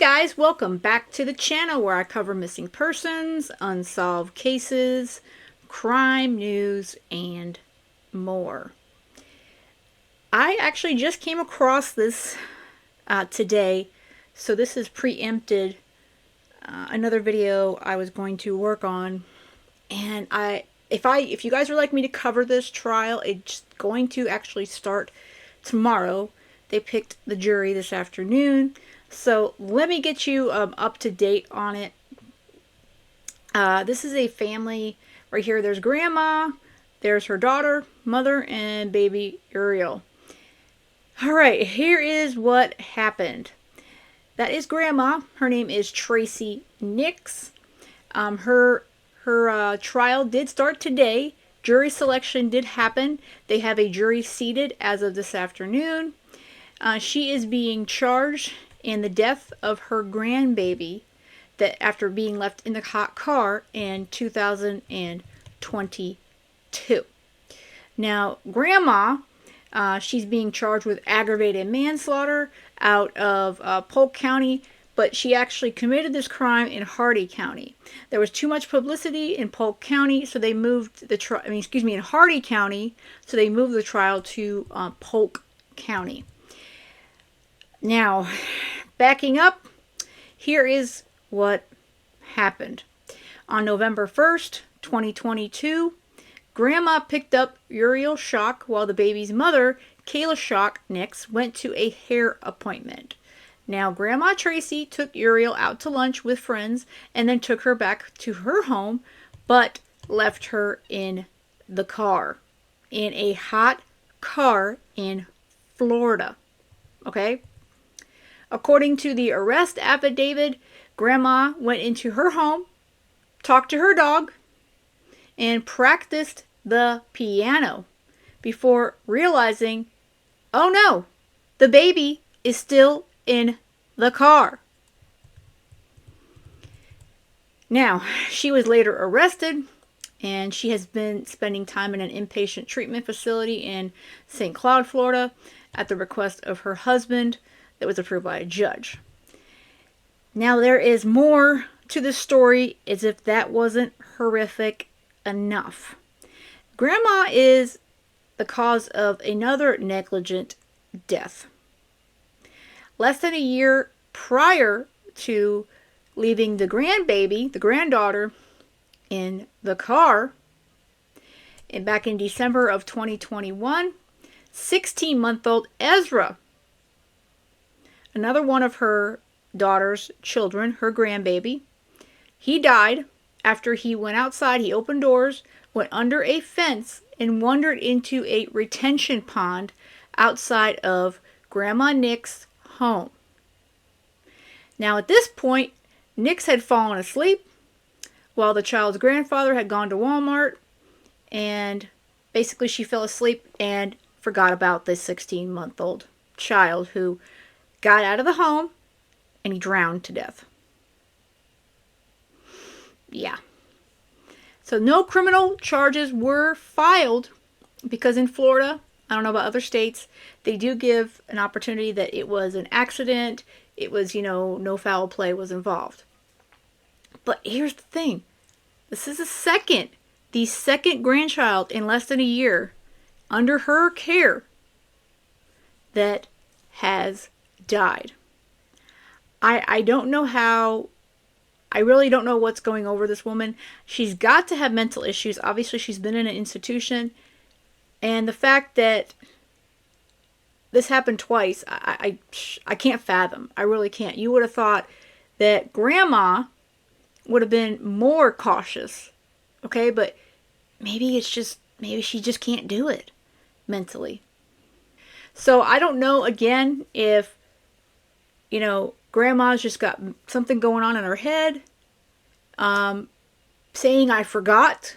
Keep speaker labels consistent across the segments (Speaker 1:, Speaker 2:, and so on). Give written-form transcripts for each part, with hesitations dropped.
Speaker 1: guys, welcome back to the channel where I cover missing persons, unsolved cases, crime news, and more. I actually just came across this today, so this is preempted another video I was going to work on. And if you guys would like me to cover this trial, it's going to actually start tomorrow. They picked the jury this afternoon. So let me get you up to date on it. This is a family right here. There's grandma, there's her daughter, mother, and baby Uriel. All right, here is what happened. That is grandma. Her name is Tracey Nix. Her trial did start today. Jury selection did happen. They have a jury seated as of this afternoon. She is being charged in the death of her grandbaby that after being left in the hot car in 2022. Now, grandma, she's being charged with aggravated manslaughter out of Polk County, but she actually committed this crime in Hardy County. There was too much publicity in Polk County, so they moved the trial. In Hardy County, so they moved the trial to Polk County. Now, backing up, here is what happened. On November 1st, 2022, Grandma picked up Uriel Schock while the baby's mother, Uriel Schock Nix, went to a hair appointment. Now, Grandma Tracey took Uriel out to lunch with friends and then took her back to her home, but left her in the car, in a hot car in Florida. Okay? According to the arrest affidavit, Grandma went into her home, talked to her dog, and practiced the piano before realizing, oh no, the baby is still in the car. Now, she was later arrested, and she has been spending time in an inpatient treatment facility in St. Cloud, Florida, at the request of her husband that was approved by a judge. Now, there is more to the story, as if that wasn't horrific enough. Grandma is the cause of another negligent death. Less than a year prior to leaving the grandbaby, the granddaughter, in the car, and back in December of 2021, 16-month-old Ezra, another one of her daughter's children, her grandbaby, he died after he went outside. He opened doors, went under a fence, and wandered into a retention pond outside of Grandma Nix's home. Now, at this point, Nix had fallen asleep while the child's grandfather had gone to Walmart, and basically she fell asleep and forgot about this 16-month-old child who got out of the home and he drowned to death. Yeah. So no criminal charges were filed because in Florida, I don't know about other states, they do give an opportunity that it was an accident. It was, no foul play was involved. But here's the thing. This is the second grandchild in less than a year under her care that has died. I don't know how. I really don't know what's going over this woman. She's got to have mental issues. Obviously, she's been in an institution. And the fact that this happened twice, I can't fathom. I really can't. You would have thought that grandma would have been more cautious. Okay, but maybe she just can't do it mentally. So I don't know, again, if, grandma's just got something going on in her head, saying I forgot.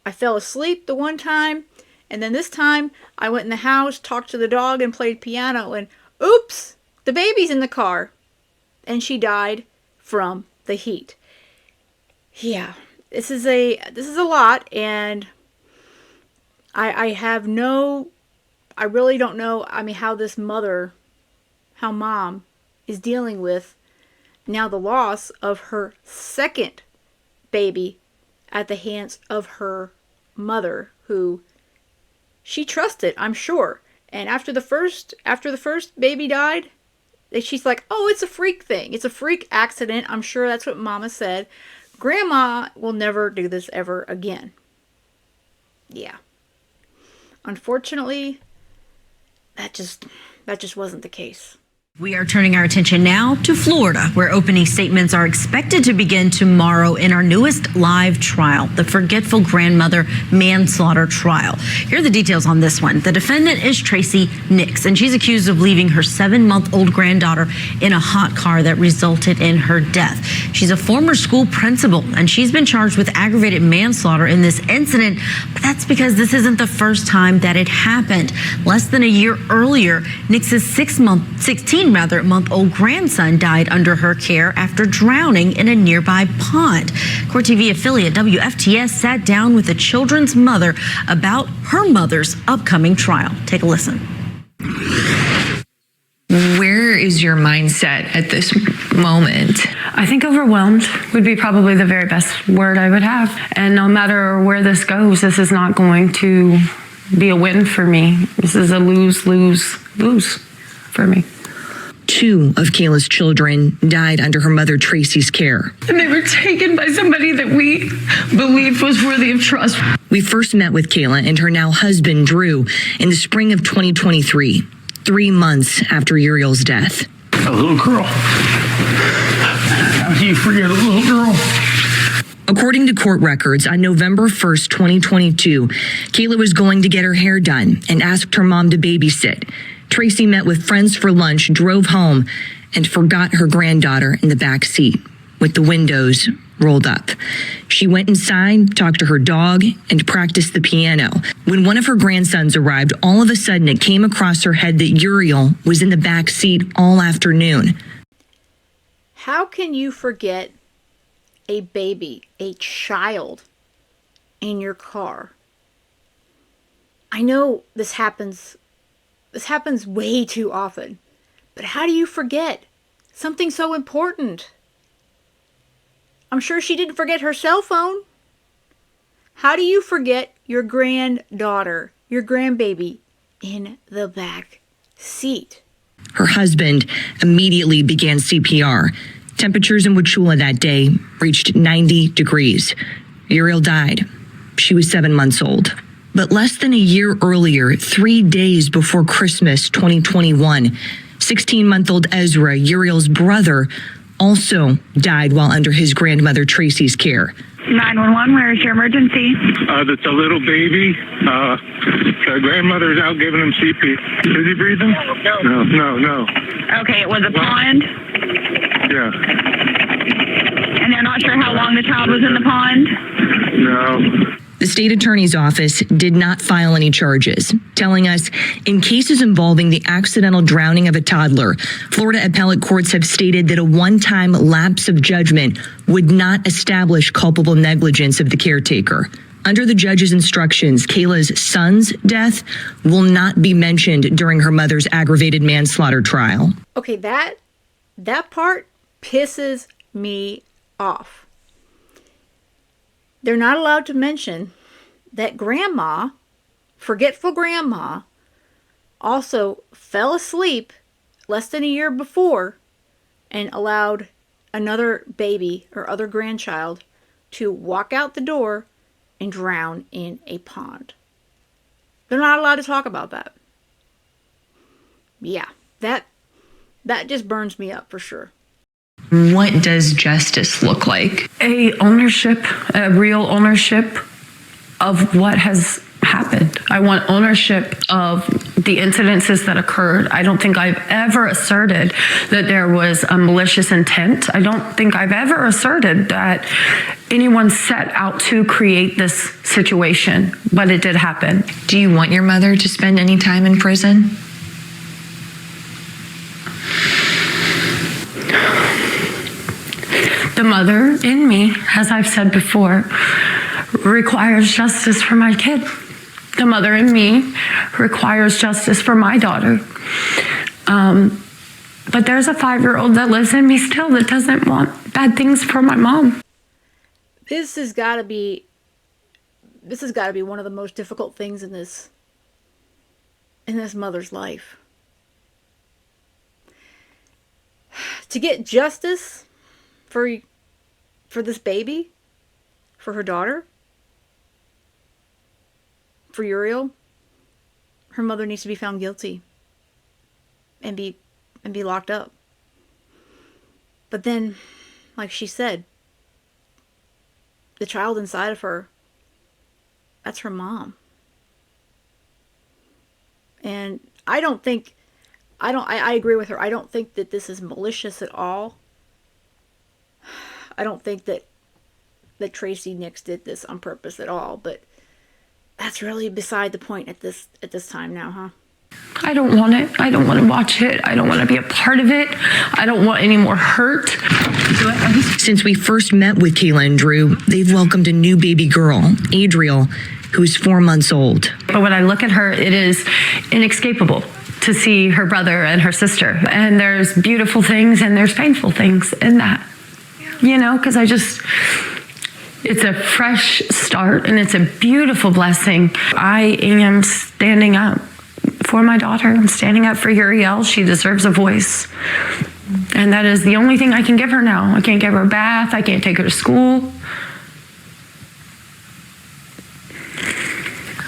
Speaker 1: I fell asleep the one time, and then this time I went in the house, talked to the dog, and played piano, and oops, the baby's in the car. And she died from the heat. Yeah, this is a lot, and I really don't know, how mom is dealing with now the loss of her second baby at the hands of her mother, who she trusted, I'm sure. And after the first baby died, she's like, oh, it's a freak thing. It's a freak accident. I'm sure that's what Mama said. Grandma will never do this ever again. Yeah. Unfortunately, that just wasn't the case.
Speaker 2: We are turning our attention now to Florida, where opening statements are expected to begin tomorrow in our newest live trial, the Forgetful Grandmother Manslaughter Trial. Here are the details on this one. The defendant is Tracey Nix, and she's accused of leaving her 7-month-old granddaughter in a hot car that resulted in her death. She's a former school principal, and she's been charged with aggravated manslaughter in this incident, but that's because this isn't the first time that it happened. Less than a year earlier, Nix's 16-month-old grandson died under her care after drowning in a nearby pond. Court TV affiliate WFTS sat down with the children's mother about her mother's upcoming trial. Take a listen.
Speaker 3: Where is your mindset at this moment?
Speaker 4: I think overwhelmed would be probably the very best word I would have. And no matter where this goes, this is not going to be a win for me. This is a lose, lose, lose for me.
Speaker 3: 2 of Kayla's children died under her mother Tracey's care.
Speaker 4: And they were taken by somebody that we believed was worthy of trust.
Speaker 3: We first met with Kayla and her now husband Drew in the spring of 2023, 3 months after Uriel's death.
Speaker 5: A little girl. How do you forget a little girl?
Speaker 3: According to court records, on November 1st, 2022, Kayla was going to get her hair done and asked her mom to babysit. Tracey met with friends for lunch, drove home, and forgot her granddaughter in the back seat with the windows rolled up. She went inside, talked to her dog, and practiced the piano. When one of her grandsons arrived, all of a sudden it came across her head that Uriel was in the back seat all afternoon.
Speaker 1: How can you forget a baby, a child, in your car? I know this happens way too often, but how do you forget something so important? I'm sure she didn't forget her cell phone. How do you forget your granddaughter, your grandbaby, in the back seat?
Speaker 3: Her husband immediately began CPR. Temperatures in Wauchula that day reached 90 degrees. Uriel died. She was 7 months old. But less than a year earlier, 3 days before Christmas 2021, 16-month-old Ezra, Uriel's brother, also died while under his grandmother Tracey's care.
Speaker 6: 911, where is your emergency?
Speaker 5: That's a little baby. The grandmother's out giving him CP. Is he breathing? No.
Speaker 6: Okay, it was a pond,
Speaker 5: Yeah.
Speaker 6: and they're not sure how long the child was in the pond?
Speaker 5: No.
Speaker 3: The state attorney's office did not file any charges, telling us in cases involving the accidental drowning of a toddler, Florida appellate courts have stated that a one-time lapse of judgment would not establish culpable negligence of the caretaker. Under the judge's instructions, Kayla's son's death will not be mentioned during her mother's aggravated manslaughter trial.
Speaker 1: Okay, that part pisses me off. They're not allowed to mention that grandma, forgetful grandma, also fell asleep less than a year before and allowed another baby or other grandchild to walk out the door and drown in a pond. They're not allowed to talk about that. Yeah, that just burns me up for sure.
Speaker 3: What does justice look like?
Speaker 4: A real ownership of what has happened. I want ownership of the incidences that occurred. I don't think I've ever asserted that there was a malicious intent. I don't think I've ever asserted that anyone set out to create this situation, but it did happen.
Speaker 3: Do you want your mother to spend any time in prison?
Speaker 4: The mother in me, as I've said before, requires justice for my kid. The mother in me requires justice for my daughter. But there's a 5-year-old that lives in me still that doesn't want bad things for my mom.
Speaker 1: This has got to be one of the most difficult things in this mother's life. To get justice for this baby, for her daughter, for Uriel, her mother needs to be found guilty and be locked up. But then, like she said, the child inside of her, that's her mom. And I agree with her. I don't think that this is malicious at all. I don't think that Tracey Nix did this on purpose at all, but that's really beside the point at this time now, huh?
Speaker 4: I don't want it. I don't want to watch it. I don't want to be a part of it. I don't want any more hurt.
Speaker 3: Since we first met with Kayla and Drew, they've welcomed a new baby girl, Adriel, who's 4 months old.
Speaker 4: But when I look at her, it is inescapable to see her brother and her sister. And there's beautiful things and there's painful things in that. You know, because it's a fresh start and it's a beautiful blessing. I am standing up for my daughter. I'm standing up for Uriel. She deserves a voice. And that is the only thing I can give her now. I can't give her a bath. I can't take her to school.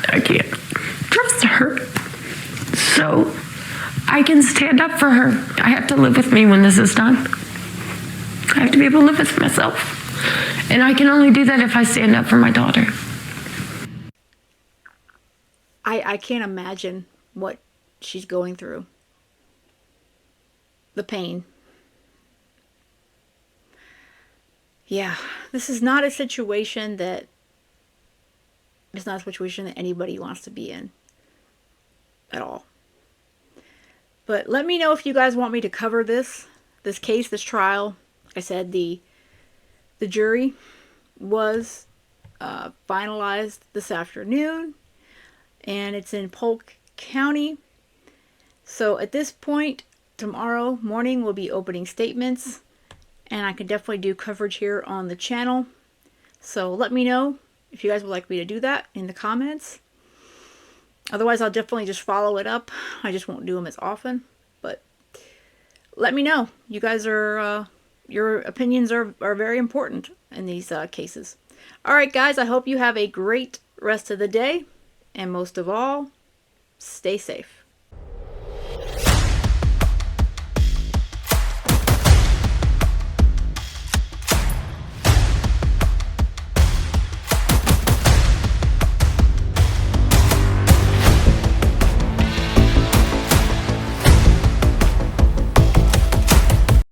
Speaker 4: I can't trust her. So I can stand up for her. I have to live with me when this is done. I have to be able to live with myself. And I can only do that if I stand up for my daughter.
Speaker 1: I can't imagine what she's going through. The pain. Yeah, this is not a situation that anybody wants to be in at all. But let me know if you guys want me to cover this case, this trial. Like I said, the jury was finalized this afternoon, and it's in Polk County. So at this point, tomorrow morning we'll be opening statements, and I can definitely do coverage here on the channel. So let me know if you guys would like me to do that in the comments. Otherwise, I'll definitely just follow it up. I just won't do them as often. But let me know. You guys are, your opinions are very important in these cases. All right, guys, I hope you have a great rest of the day. And most of all, stay safe.